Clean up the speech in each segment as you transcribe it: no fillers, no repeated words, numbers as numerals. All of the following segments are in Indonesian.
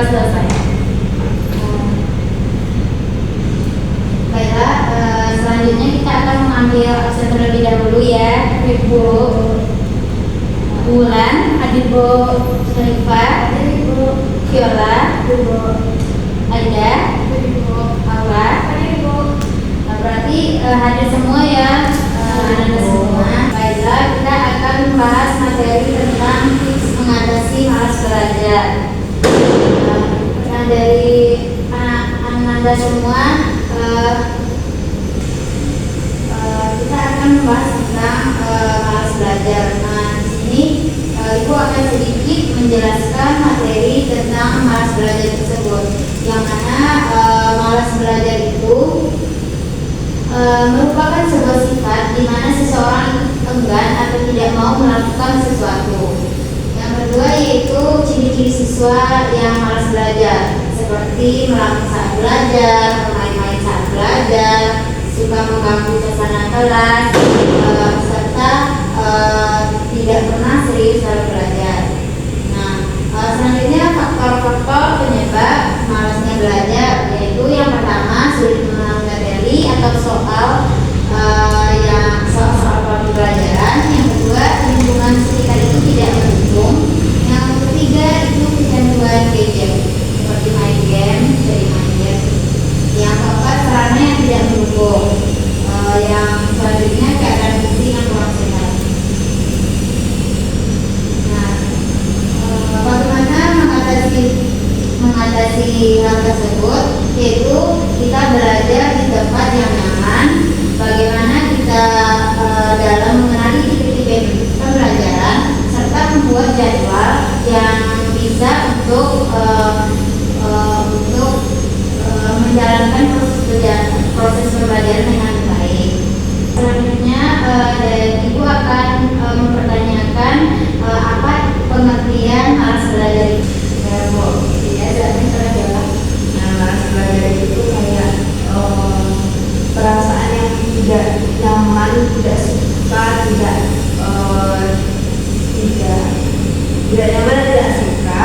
selesai. Baiklah, selanjutnya kita akan mengambil absen terlebih dahulu ya. Ibu Wulan, Ibu Syarifah, Ibu Viola, Ibu Aida, Ibu Aula, Ibu. Berarti hadir semua ya, hadir semua. Baiklah, kita akan membahas materi tentang tips mengatasi malas belajar. Dari Anda semua, kita akan membahas tentang malas belajar. Nah, di sini Ibu akan sedikit menjelaskan materi tentang malas belajar tersebut. Yang mana malas belajar itu merupakan sebuah sifat di mana seseorang enggan atau tidak mau melakukan sesuatu. Yang kedua yaitu ciri-ciri siswa yang malas belajar, seperti melamun saat belajar, bermain-main saat belajar, suka mengganggu suasana kelas, serta tidak pernah serius dalam belajar. Nah, selanjutnya faktor-faktor penyebab malasnya belajar, yaitu yang pertama sulit mengenal materi atau soal pembelajaran. Yang kedua, lingkungan sekitar itu tidak mendukung. Yang ketiga itu kecanduan gadget, seperti main game, jadi main game. Yang keempat, sarana yang tidak mendukung. Yang selanjutnya keadaan fisik yang kurang sehat. Nah, bagaimana mengatasi hal tersebut? Yaitu kita belajar di tempat yang nyaman. Bagaimana kita dalam mengenali tipe-tipe pembelajaran serta membuat jadwal yang bisa untuk menjalankan proses pembelajaran dengan baik. Selanjutnya Ibu akan mempertanyakan apa pengertian malas belajar itu. Ya Bu, biasanya saya bilang malas belajar itu kayak perasaan yang tidak nyaman, tidak suka, tidak nyaman, tidak suka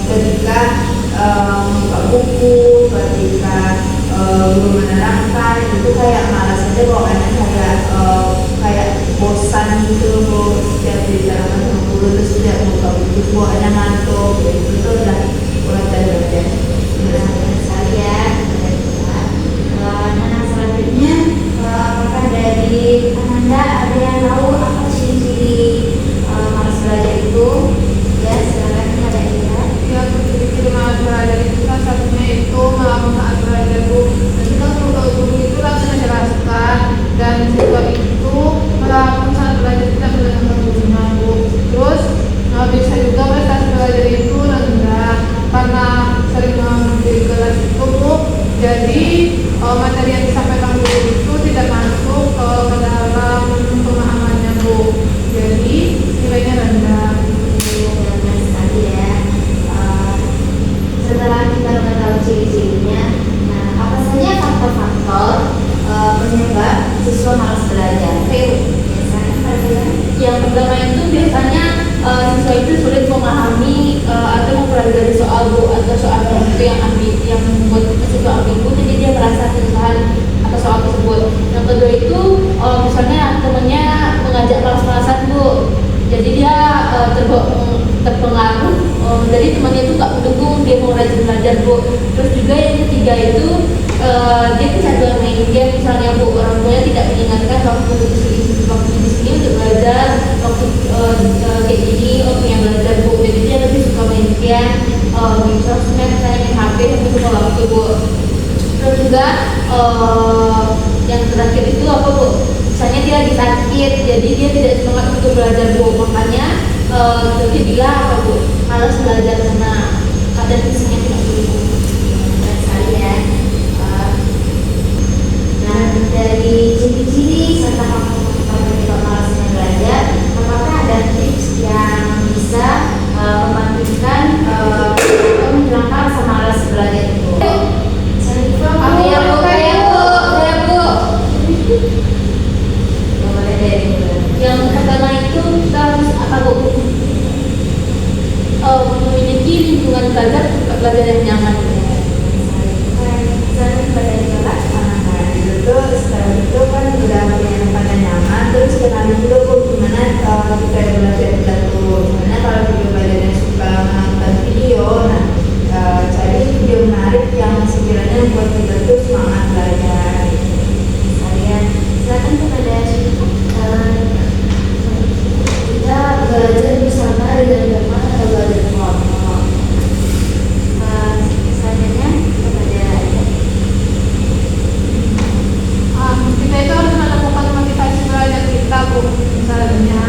ketika membuka buku, ketika guru menerangkan, itu kayak malas aja bawaannya, kayak bosan gitu Bu. Setiap dijalankan sama guru terus tidak membuka buku, bawaannya ngantuk, itu udah mulai belajar. Sekali ya. Nah, selanjutnya apakah dari Anda ada yang tahu apa ciri-ciri malas belajar itu? Ya, silakan ada ya. Ya, ciri-ciri malas belajar itu kan satunya itu melamun saat belajar Bu. Dan kita guru itu langsung menjelaskan, dan siswa itu melamun saat belajar tidak mendengarkan gurunya Bu. Terus bisa juga prestasi belajar itu rendah karena sering mengikuti kelas itu Bu. Jadi materi yang disampaikan guru itu tidak masuk ke dalam pemahamannya Bu. Jadi nilainya rendah. Benar sekali ya. Setelah kita mengetahui ciri-cirinya, nah apa saja faktor-faktor penyebab siswa malas belajar? Yang pertama itu biasanya siswa itu sulit memahami atau mempelajari soal Bu, atau soal tertentu yang membuat siswa ambigu, jadi dia merasa kesusahan atas soal tersebut. Yang kedua itu misalnya temannya mengajak malas-malasan Bu, jadi dia terpengaruh, jadi temannya itu nggak mendukung dia mau rajin belajar Bu. Terus juga yang ketiga itu dia kecanduan main game misalnya Bu, orang tuanya tidak mengingatkan waktu di sini untuk belajar, waktu kayak gini waktunya belajar Bu, jadi dia lebih suka main game, main sosmed, misalnya main HP untuk suka waktu Bu. Terus juga yang terakhir itu apa Bu, misalnya dia lagi sakit, jadi dia tidak semangat untuk belajar Bu, makanya jadilah apa Bu, malas belajar karena keadaan fisiknya tidak mendukung. Sekali ya. Nah, dari ciri-ciri serta faktor penyebab malasnya belajar, apakah ada tips yang bisa membangkitkan atau menghilangkan rasa malas belajar itu? Ya Bu. Yang pertama itu kita harus apa Bu? memiliki lingkungan belajar tempat belajar yang nyaman. Misalnya pada kelas nah itu tuh setelah itu kan udah punya tempat yang nyaman, terus kenalin dulu kok gimana kita belajar itu. Misalnya kalau video belajarnya suka nonton video, nah cari video menarik yang sekiranya membuat kita tuh semangat belajar. Kalian silakan kepada kita belajar bersama dengan teman atau belajar kelompok. Selanjutnya kepada Kita itu harus menemukan motivasi belajar kita, Bu. Misalnya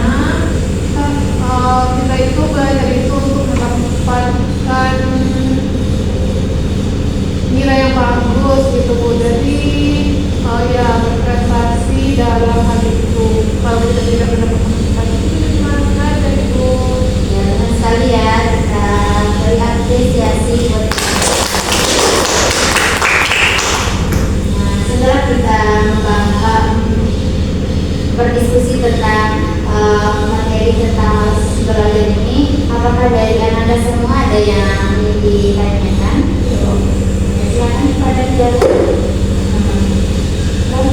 kita itu belajar itu untuk mendapatkan nilai yang bagus gitu, Bu. Jadi ya berprestasi dalam hal itu. Kalau kita tidak mendapatkan motivasi itu gimana belajar itu? ya teman sekalian, kita beri apresiasi buat setelah kita berdiskusi tentang materi tentang belajar ini, apakah dari Anda semua ada yang ditanyakan? Ya, silakan kepada Jalu. Kan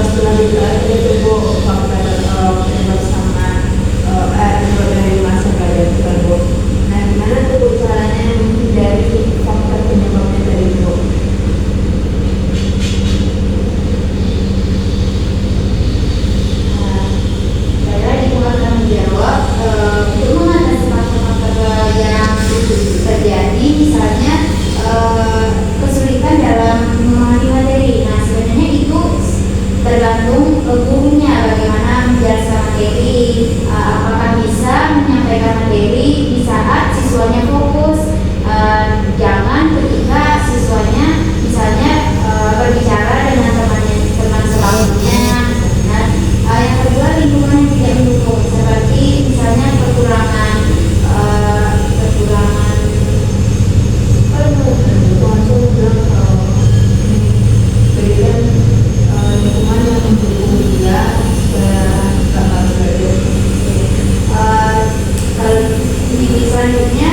setelah itu itu faktor penyebab sama penyebab dari masa belajar tersebut. Nah, gimana tuh caranya menghindari faktor penyebabnya dari itu? Saya akan menjawab untuk mengatasi faktor-faktor yang terjadi, misalnya kesulitan dalam memahami materi. Nah, sebenarnya itu tergantung gurunya bagaimana menjelaskan materi, apakah bisa menyampaikan materi di saat siswanya fokus, jangan ketika siswanya misalnya berbicara dengan teman sebangkunya. Nah, yang kedua, lingkungan yang tidak mendukung, seperti misalnya kekurangan Berikan lingkungan yang mendukung juga supaya belajar. Kalau di selanjutnya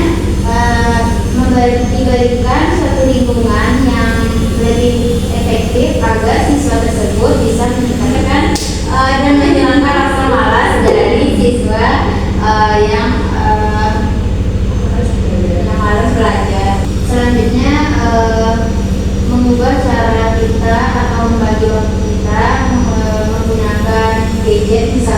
diberikan suatu lingkungan yang lebih efektif agar siswa tersebut bisa meningkatkan dan menghilangkan rasa malas dari siswa yang malas belajar. Selanjutnya mengubah cara kita atau membagi waktu kita menggunakan gadget misalnya